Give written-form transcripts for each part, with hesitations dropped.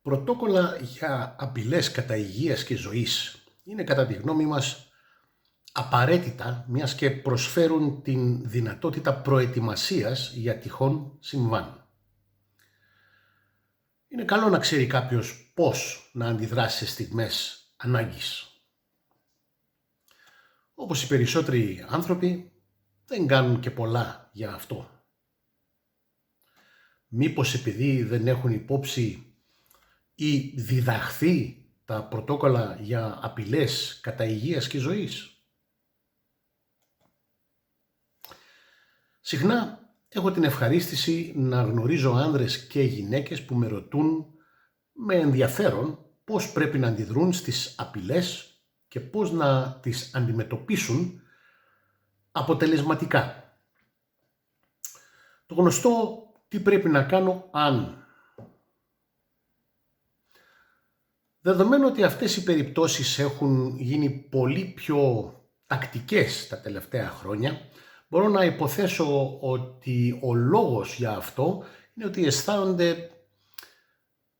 Πρωτόκολλα για απειλές κατά υγείας και ζωής είναι κατά τη γνώμη μας απαραίτητα, μιας και προσφέρουν την δυνατότητα προετοιμασίας για τυχόν συμβάν. Είναι καλό να ξέρει κάποιος πώς να αντιδράσει σε στιγμές ανάγκης. Όπως οι περισσότεροι άνθρωποι δεν κάνουν και πολλά για αυτό. Μήπως επειδή δεν έχουν υπόψη ή διδαχθεί τα πρωτόκολλα για απειλές κατά υγείας και ζωής. Συχνά έχω την ευχαρίστηση να γνωρίζω άνδρες και γυναίκες που με ρωτούν με ενδιαφέρον πώς πρέπει να αντιδρούν στις απειλές και πώς να τις αντιμετωπίσουν αποτελεσματικά. Το γνωστό τι πρέπει να κάνω αν. Δεδομένου ότι αυτές οι περιπτώσεις έχουν γίνει πολύ πιο τακτικές τα τελευταία χρόνια, μπορώ να υποθέσω ότι ο λόγος για αυτό είναι ότι αισθάνονται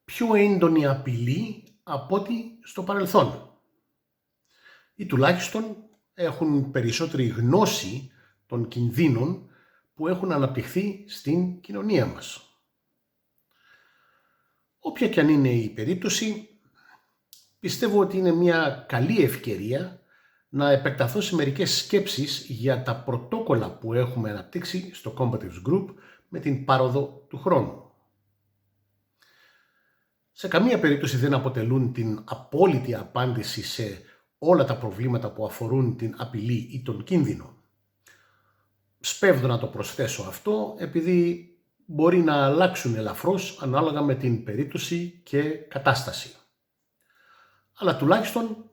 πιο έντονη απειλή από ό,τι στο παρελθόν. Ή τουλάχιστον έχουν περισσότερη γνώση των κινδύνων που έχουν αναπτυχθεί στην κοινωνία μας. Όποια και αν είναι η περίπτωση, πιστεύω ότι είναι μια καλή ευκαιρία να επεκταθώ σε μερικές σκέψεις για τα πρωτόκολλα που έχουμε αναπτύξει στο Combatives Group με την πάροδο του χρόνου. Σε καμία περίπτωση δεν αποτελούν την απόλυτη απάντηση σε όλα τα προβλήματα που αφορούν την απειλή ή τον κίνδυνο. Σπέβδω να το προσθέσω αυτό επειδή μπορεί να αλλάξουν ελαφρώς ανάλογα με την περίπτωση και κατάσταση. Αλλά τουλάχιστον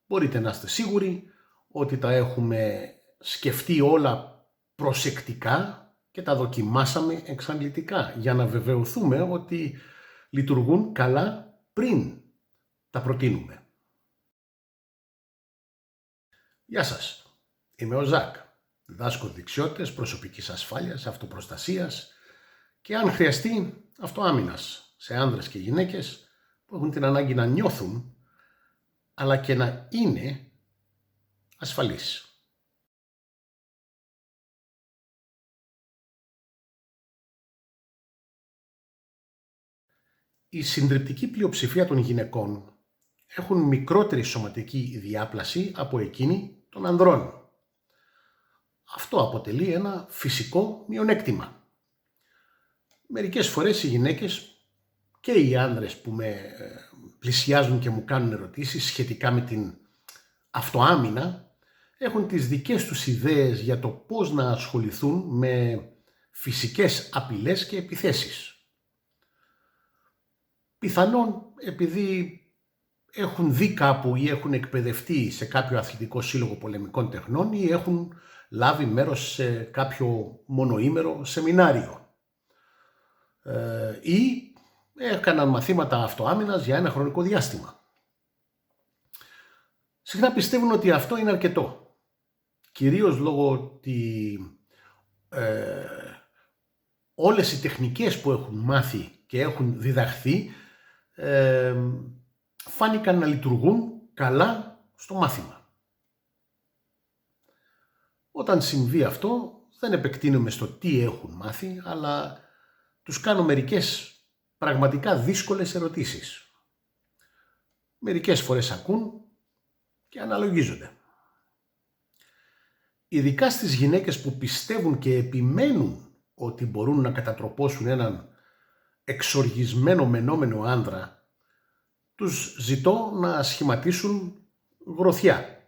μπορείτε να είστε σίγουροι ότι τα έχουμε σκεφτεί όλα προσεκτικά και τα δοκιμάσαμε εξαντλητικά για να βεβαιωθούμε ότι λειτουργούν καλά πριν τα προτείνουμε. Γεια σας, είμαι ο Ζακ, διδάσκω δεξιότητες προσωπικής ασφάλειας, αυτοπροστασίας και αν χρειαστεί αυτοάμυνας σε άνδρες και γυναίκες που έχουν την ανάγκη να νιώθουν αλλά και να είναι ασφαλείς. Η συντριπτική πλειοψηφία των γυναικών έχουν μικρότερη σωματική διάπλαση από εκείνη των ανδρών. Αυτό αποτελεί ένα φυσικό μειονέκτημα. Μερικές φορές οι γυναίκες και οι άνδρες που με πλησιάζουν και μου κάνουν ερωτήσεις σχετικά με την αυτοάμυνα έχουν τις δικές τους ιδέες για το πώς να ασχοληθούν με φυσικές απειλές και επιθέσεις. Πιθανόν επειδή έχουν δει κάπου ή έχουν εκπαιδευτεί σε κάποιο αθλητικό σύλλογο πολεμικών τεχνών ή έχουν λάβει μέρος σε κάποιο μονοήμερο σεμινάριο ή έκαναν μαθήματα αυτοάμυνας για ένα χρονικό διάστημα. Συχνά πιστεύουν ότι αυτό είναι αρκετό, κυρίως λόγω ότι όλες οι τεχνικές που έχουν μάθει και έχουν διδαχθεί φάνηκαν να λειτουργούν καλά στο μάθημα. Όταν συμβεί αυτό, δεν επεκτείνουμε στο τι έχουν μάθει, αλλά τους κάνω μερικές πραγματικά δύσκολες ερωτήσεις. Μερικές φορές ακούν και αναλογίζονται. Ειδικά στις γυναίκες που πιστεύουν και επιμένουν ότι μπορούν να κατατροπώσουν έναν εξοργισμένο μενόμενο άνδρα, τους ζητώ να σχηματίσουν γροθιά.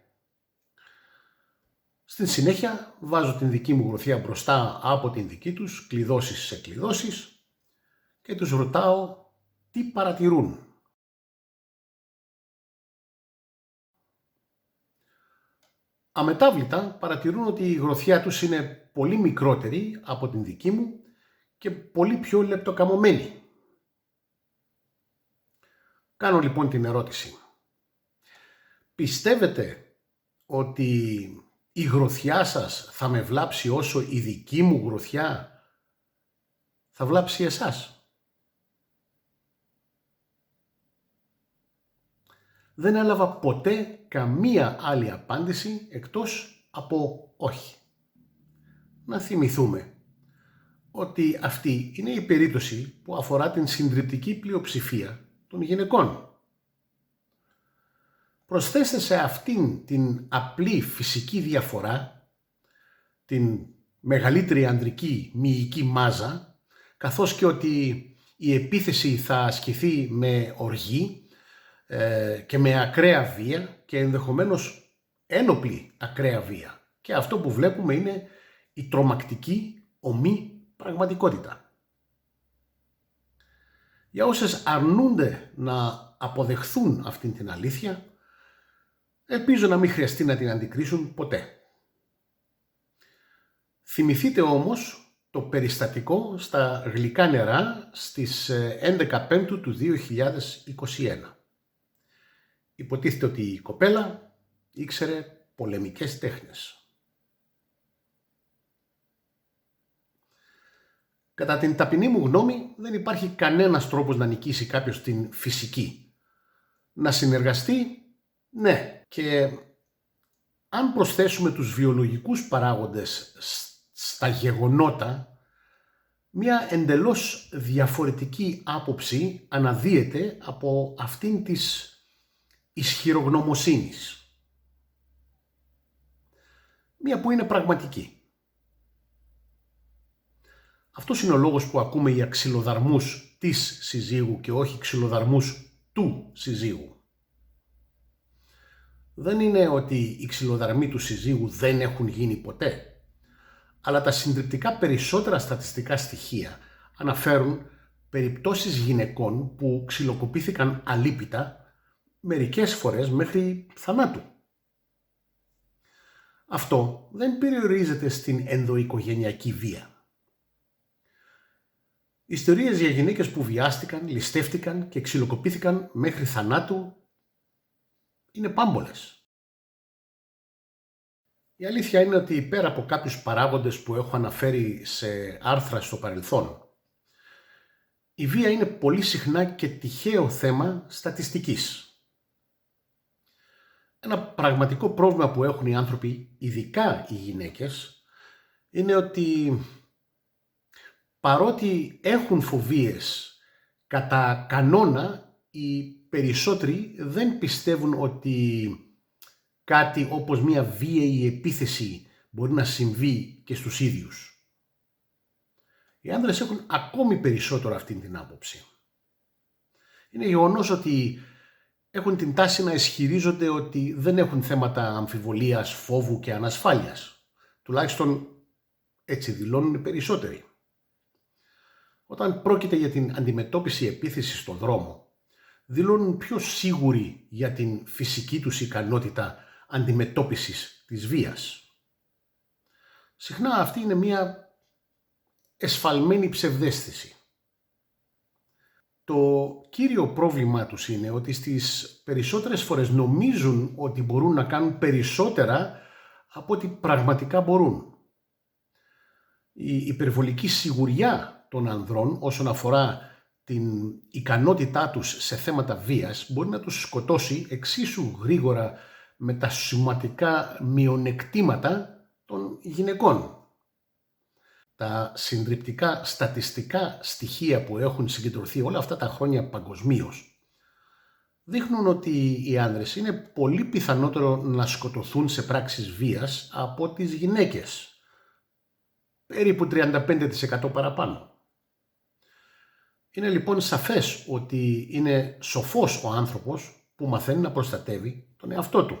Στην συνέχεια βάζω την δική μου γροθιά μπροστά από την δική τους, κλειδώσεις σε κλειδώσεις, και τους ρωτάω τι παρατηρούν. Αμετάβλητα παρατηρούν ότι η γροθιά τους είναι πολύ μικρότερη από την δική μου και πολύ πιο λεπτοκαμωμένη. Κάνω λοιπόν την ερώτηση. Πιστεύετε ότι η γροθιά σας θα με βλάψει όσο η δική μου γροθιά θα βλάψει εσάς? δεν έλαβα ποτέ καμία άλλη απάντηση εκτός από όχι. Να θυμηθούμε ότι αυτή είναι η περίπτωση που αφορά την συντριπτική πλειοψηφία των γυναικών. Προσθέστε σε αυτήν την απλή φυσική διαφορά την μεγαλύτερη ανδρική μυϊκή μάζα, καθώς και ότι η επίθεση θα ασκηθεί με οργή και με ακραία βία και ενδεχομένως ένοπλη ακραία βία. Και αυτό που βλέπουμε είναι η τρομακτική ομή πραγματικότητα. Για όσες αρνούνται να αποδεχθούν αυτήν την αλήθεια, ελπίζω να μην χρειαστεί να την αντικρίσουν ποτέ. Θυμηθείτε όμως το περιστατικό στα γλυκά νερά στις 11 Πέμπτου του 2021. Υποτίθεται ότι η κοπέλα ήξερε πολεμικές τέχνες. Κατά την ταπεινή μου γνώμη, δεν υπάρχει κανένας τρόπος να νικήσει κάποιος την φυσική. Να συνεργαστεί, ναι. Και αν προσθέσουμε τους βιολογικούς παράγοντες στα γεγονότα, μια εντελώς διαφορετική άποψη αναδύεται από αυτήν της ισχυρογνωμοσύνης. Μια που είναι πραγματική. Αυτός είναι ο λόγος που ακούμε για ξυλοδαρμούς της συζύγου και όχι ξυλοδαρμούς του συζύγου. Δεν είναι ότι οι ξυλοδαρμοί του συζύγου δεν έχουν γίνει ποτέ, αλλά τα συντριπτικά περισσότερα στατιστικά στοιχεία αναφέρουν περιπτώσεις γυναικών που ξυλοκοπήθηκαν αλίπητα, μερικές φορές μέχρι θανάτου. Αυτό δεν περιορίζεται στην ενδοοικογενειακή βία. Ιστορίες για γυναίκες που βιάστηκαν, ληστεύτηκαν και ξυλοκοπήθηκαν μέχρι θανάτου είναι πάμπολες. Η αλήθεια είναι ότι πέρα από κάποιους παράγοντες που έχω αναφέρει σε άρθρα στο παρελθόν, η βία είναι πολύ συχνά και τυχαίο θέμα στατιστικής. Ένα πραγματικό πρόβλημα που έχουν οι άνθρωποι, ειδικά οι γυναίκες, είναι ότι παρότι έχουν φοβίες, κατά κανόνα οι περισσότεροι δεν πιστεύουν ότι κάτι όπως μια βίαιη επίθεση μπορεί να συμβεί και στους ίδιους. Οι άνδρες έχουν ακόμη περισσότερο αυτήν την άποψη. Είναι γεγονός ότι έχουν την τάση να ισχυρίζονται ότι δεν έχουν θέματα αμφιβολίας, φόβου και ανασφάλειας. Τουλάχιστον έτσι δηλώνουν οι περισσότεροι. Όταν πρόκειται για την αντιμετώπιση επίθεσης στον δρόμο, δηλώνουν πιο σίγουροι για την φυσική τους ικανότητα αντιμετώπισης της βίας. Συχνά αυτή είναι μια εσφαλμένη ψευδαίσθηση. Το κύριο πρόβλημά τους είναι ότι στις περισσότερες φορές νομίζουν ότι μπορούν να κάνουν περισσότερα από ό,τι πραγματικά μπορούν. Η υπερβολική σιγουριά των ανδρών όσον αφορά την ικανότητά τους σε θέματα βίας μπορεί να τους σκοτώσει εξίσου γρήγορα με τα σωματικά μειονεκτήματα των γυναικών. Τα συντριπτικά στατιστικά στοιχεία που έχουν συγκεντρωθεί όλα αυτά τα χρόνια παγκοσμίως δείχνουν ότι οι άνδρες είναι πολύ πιθανότερο να σκοτωθούν σε πράξεις βίας από τις γυναίκες. Περίπου 35% παραπάνω. Είναι λοιπόν σαφές ότι είναι σοφός ο άνθρωπος που μαθαίνει να προστατεύει τον εαυτό του.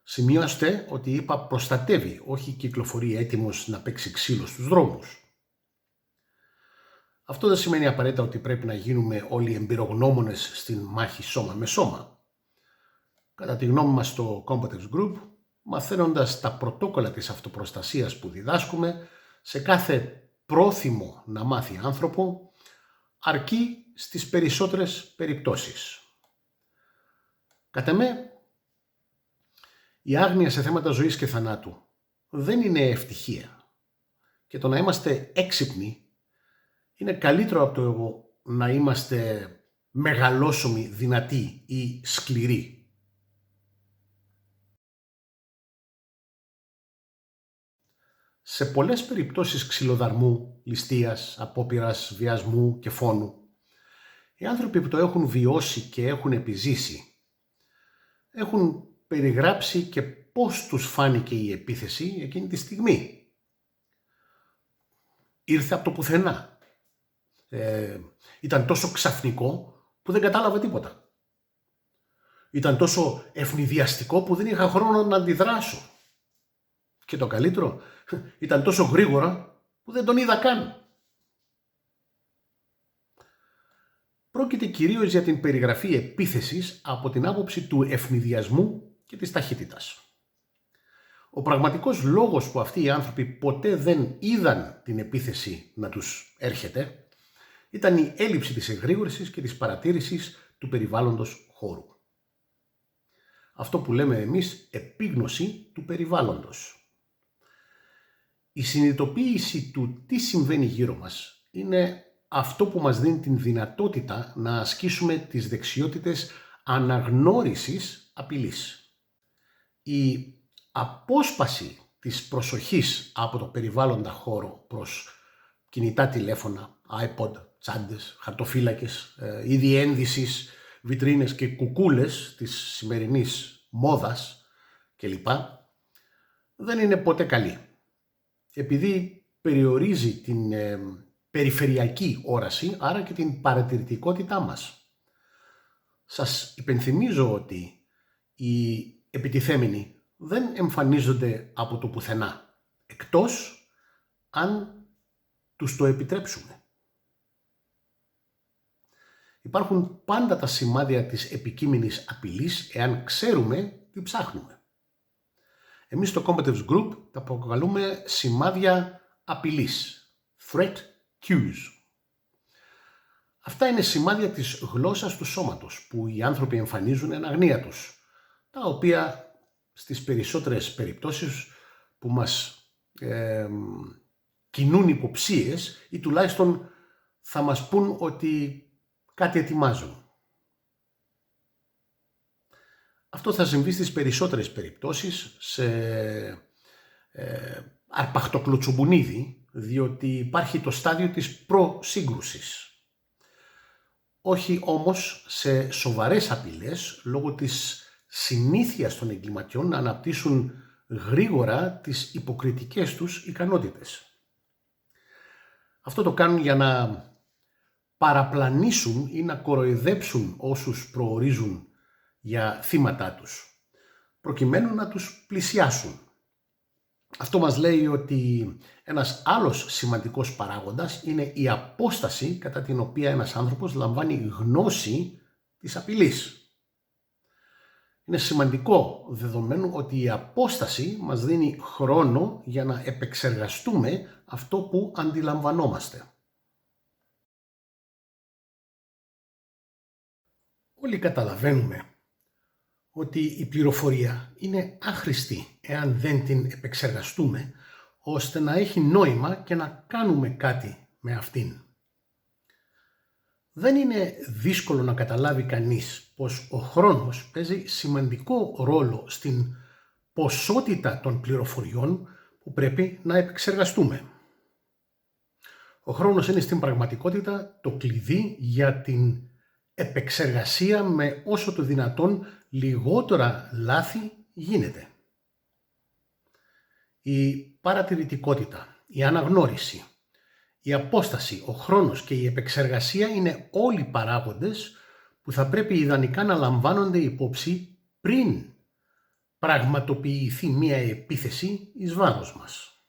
Σημειώστε ότι είπα προστατεύει, όχι κυκλοφορεί έτοιμος να παίξει ξύλο στους δρόμους. Αυτό δεν σημαίνει απαραίτητα ότι πρέπει να γίνουμε όλοι εμπειρογνώμονες στην μάχη σώμα με σώμα. Κατά τη γνώμη μας στο Competence Group, μαθαίνοντας τα πρωτόκολλα της αυτοπροστασίας που διδάσκουμε, σε κάθε πρόθυμο να μάθει άνθρωπο, αρκεί στις περισσότερες περιπτώσεις. Κατ' εμέ, η άγνοια σε θέματα ζωής και θανάτου δεν είναι ευτυχία. Και το να είμαστε έξυπνοι είναι καλύτερο από το να είμαστε μεγαλόσωμοι, δυνατοί ή σκληροί. Σε πολλές περιπτώσεις ξυλοδαρμού, ληστείας, απόπειρας, βιασμού και φόνου, οι άνθρωποι που το έχουν βιώσει και έχουν επιζήσει έχουν περιγράψει και πώς τους φάνηκε η επίθεση εκείνη τη στιγμή. Ήρθε από το πουθενά. Ήταν τόσο ξαφνικό που δεν κατάλαβα τίποτα. Ήταν τόσο ευνηδιαστικό που δεν είχα χρόνο να αντιδράσω. Και το καλύτερο, ήταν τόσο γρήγορα που δεν τον είδα καν. Πρόκειται κυρίως για την περιγραφή επίθεσης από την άποψη του ευνηδιασμού και της ταχύτητας. Ο πραγματικός λόγος που αυτοί οι άνθρωποι ποτέ δεν είδαν την επίθεση να τους έρχεται ήταν η έλλειψη της εγρήγορσης και της παρατήρησης του περιβάλλοντος χώρου. Αυτό που λέμε εμείς επίγνωση του περιβάλλοντος. Η συνειδητοποίηση του τι συμβαίνει γύρω μας είναι αυτό που μας δίνει την δυνατότητα να ασκήσουμε τις δεξιότητες αναγνώρισης απειλής. Η απόσπαση της προσοχής από το περιβάλλοντα χώρο προς κινητά τηλέφωνα, iPod, τσάντες, χαρτοφύλακες, είδη ένδυσης, βιτρίνες και κουκούλες της σημερινής μόδας κλπ. Δεν είναι ποτέ καλή. Επειδή περιορίζει την περιφερειακή όραση, άρα και την παρατηρητικότητά μας. Σας υπενθυμίζω ότι οι επιτιθέμενοι δεν εμφανίζονται από το πουθενά, εκτός αν τους το επιτρέψουμε. Υπάρχουν πάντα τα σημάδια της επικείμενης απειλής, εάν ξέρουμε τι ψάχνουμε. Εμείς στο Combatives Group τα αποκαλούμε σημάδια απειλής, threat cues. Αυτά είναι σημάδια της γλώσσας του σώματος που οι άνθρωποι εμφανίζουν εν αγνία τους, τα οποία στις περισσότερες περιπτώσεις που μας κινούν υποψίες ή τουλάχιστον θα μας πούν ότι κάτι ετοιμάζουν. Αυτό θα συμβεί στις περισσότερες περιπτώσεις σε αρπαχτοκλωτσομπουνίδι, διότι υπάρχει το στάδιο της προσύγκρουσης. Όχι όμως σε σοβαρές απειλές, λόγω της συνήθειας των εγκληματιών να αναπτύσσουν γρήγορα τις υποκριτικές τους ικανότητες. Αυτό το κάνουν για να παραπλανήσουν ή να κοροϊδέψουν όσους προορίζουν για θύματά τους, προκειμένου να τους πλησιάσουν. Αυτό μας λέει ότι ένας άλλος σημαντικός παράγοντας είναι η απόσταση κατά την οποία ένας άνθρωπος λαμβάνει γνώση της απειλής. Είναι σημαντικό δεδομένου ότι η απόσταση μας δίνει χρόνο για να επεξεργαστούμε αυτό που αντιλαμβανόμαστε. Όλοι καταλαβαίνουμε ότι η πληροφορία είναι άχρηστη εάν δεν την επεξεργαστούμε, ώστε να έχει νόημα και να κάνουμε κάτι με αυτήν. Δεν είναι δύσκολο να καταλάβει κανείς πως ο χρόνος παίζει σημαντικό ρόλο στην ποσότητα των πληροφοριών που πρέπει να επεξεργαστούμε. Ο χρόνος είναι στην πραγματικότητα το κλειδί για την επεξεργασία με όσο το δυνατόν λιγότερα λάθη γίνεται. Η παρατηρητικότητα, η αναγνώριση, η απόσταση, ο χρόνος και η επεξεργασία είναι όλοι παράγοντες που θα πρέπει ιδανικά να λαμβάνονται υπόψη πριν πραγματοποιηθεί μία επίθεση εις βάρος μας.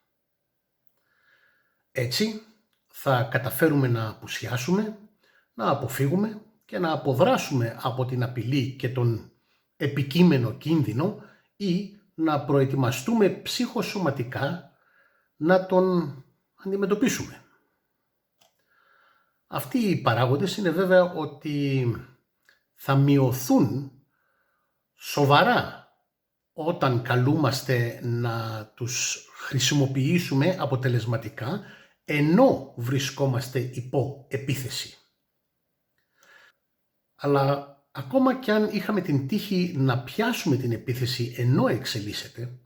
Έτσι θα καταφέρουμε να απουσιάσουμε, να αποφύγουμε και να αποδράσουμε από την απειλή και τον επικείμενο κίνδυνο ή να προετοιμαστούμε ψυχοσωματικά να τον αντιμετωπίσουμε. Αυτοί οι παράγοντες είναι βέβαια ότι θα μειωθούν σοβαρά όταν καλούμαστε να τους χρησιμοποιήσουμε αποτελεσματικά ενώ βρισκόμαστε υπό επίθεση. Αλλά ακόμα κι αν είχαμε την τύχη να πιάσουμε την επίθεση ενώ εξελίσσεται,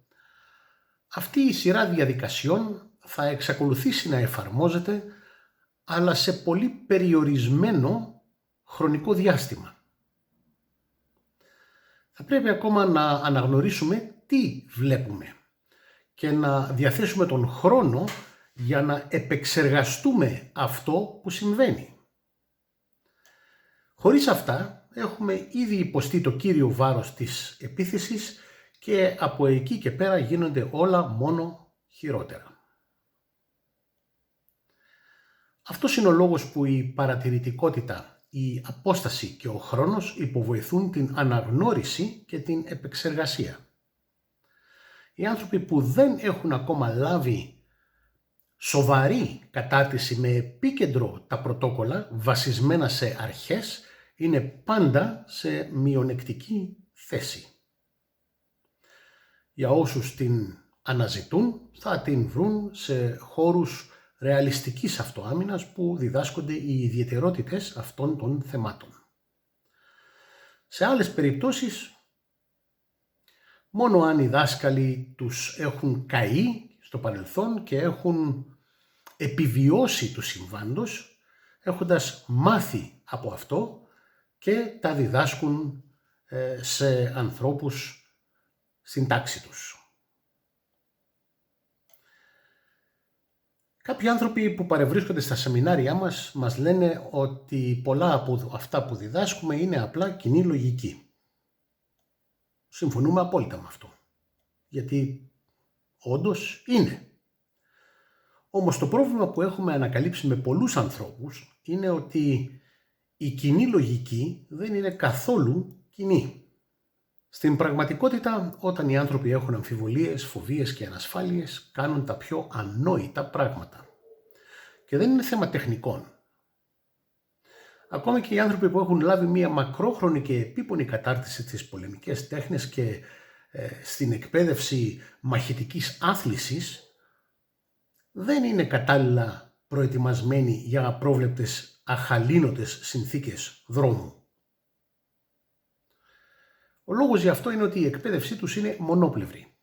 αυτή η σειρά διαδικασιών θα εξακολουθήσει να εφαρμόζεται, αλλά σε πολύ περιορισμένο χρονικό διάστημα. Θα πρέπει ακόμα να αναγνωρίσουμε τι βλέπουμε και να διαθέσουμε τον χρόνο για να επεξεργαστούμε αυτό που συμβαίνει. Χωρίς αυτά έχουμε ήδη υποστεί το κύριο βάρος της επίθεσης και από εκεί και πέρα γίνονται όλα μόνο χειρότερα. Αυτός είναι ο λόγος που η παρατηρητικότητα, η απόσταση και ο χρόνος υποβοηθούν την αναγνώριση και την επεξεργασία. Οι άνθρωποι που δεν έχουν ακόμα λάβει σοβαρή κατάρτιση με επίκεντρο τα πρωτόκολλα βασισμένα σε αρχές είναι πάντα σε μειονεκτική θέση. Για όσους την αναζητούν θα την βρουν σε χώρους ρεαλιστικής αυτοάμυνας που διδάσκονται οι ιδιαιτερότητες αυτών των θεμάτων. Σε άλλες περιπτώσεις, μόνο αν οι δάσκαλοι τους έχουν καεί στο παρελθόν και έχουν επιβιώσει του συμβάντος, έχοντας μάθει από αυτό και τα διδάσκουν σε ανθρώπους στην τάξη τους. Κάποιοι άνθρωποι που παρευρίσκονται στα σεμινάρια μας λένε ότι πολλά από αυτά που διδάσκουμε είναι απλά κοινή λογική. Συμφωνούμε απόλυτα με αυτό, γιατί όντως είναι. Όμως το πρόβλημα που έχουμε ανακαλύψει με πολλούς ανθρώπους είναι ότι η κοινή λογική δεν είναι καθόλου κοινή. Στην πραγματικότητα, όταν οι άνθρωποι έχουν αμφιβολίες, φοβίες και ανασφάλειες, κάνουν τα πιο ανόητα πράγματα. Και δεν είναι θέμα τεχνικών. Ακόμα και οι άνθρωποι που έχουν λάβει μία μακρόχρονη και επίπονη κατάρτιση στις πολεμικές τέχνες και στην εκπαίδευση μαχητικής άθλησης, δεν είναι κατάλληλα προετοιμασμένοι για απρόβλεπτες αχαλήνοτες συνθήκες δρόμου. Ο λόγος γι' αυτό είναι ότι η εκπαίδευσή τους είναι μονόπλευρη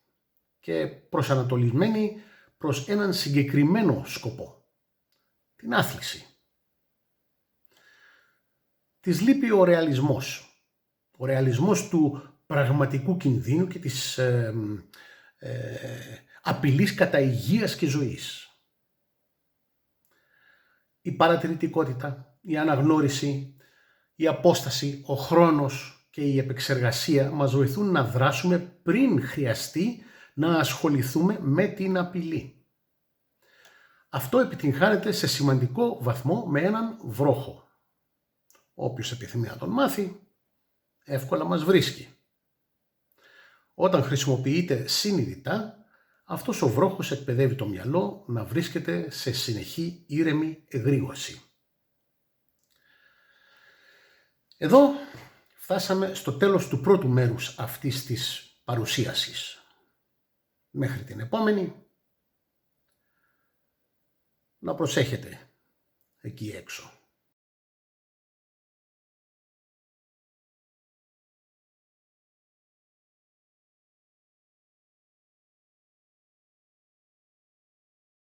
και προσανατολισμένη προς έναν συγκεκριμένο σκοπό, την άθληση. Της λείπει ο ρεαλισμός του πραγματικού κινδύνου και της απειλής κατά υγείας και ζωής. Η παρατηρητικότητα, η αναγνώριση, η απόσταση, ο χρόνος και η επεξεργασία μας βοηθούν να δράσουμε πριν χρειαστεί να ασχοληθούμε με την απειλή. Αυτό επιτυγχάνεται σε σημαντικό βαθμό με έναν βρόχο. Όποιος επιθυμεί να τον μάθει, εύκολα μας βρίσκει. Όταν χρησιμοποιείται συνειδητά, αυτός ο βρόχος εκπαιδεύει το μυαλό να βρίσκεται σε συνεχή ήρεμη εγρήγορση. Εδώ φτάσαμε στο τέλος του πρώτου μέρους αυτής της παρουσίασης. Μέχρι την επόμενη, να προσέχετε εκεί έξω.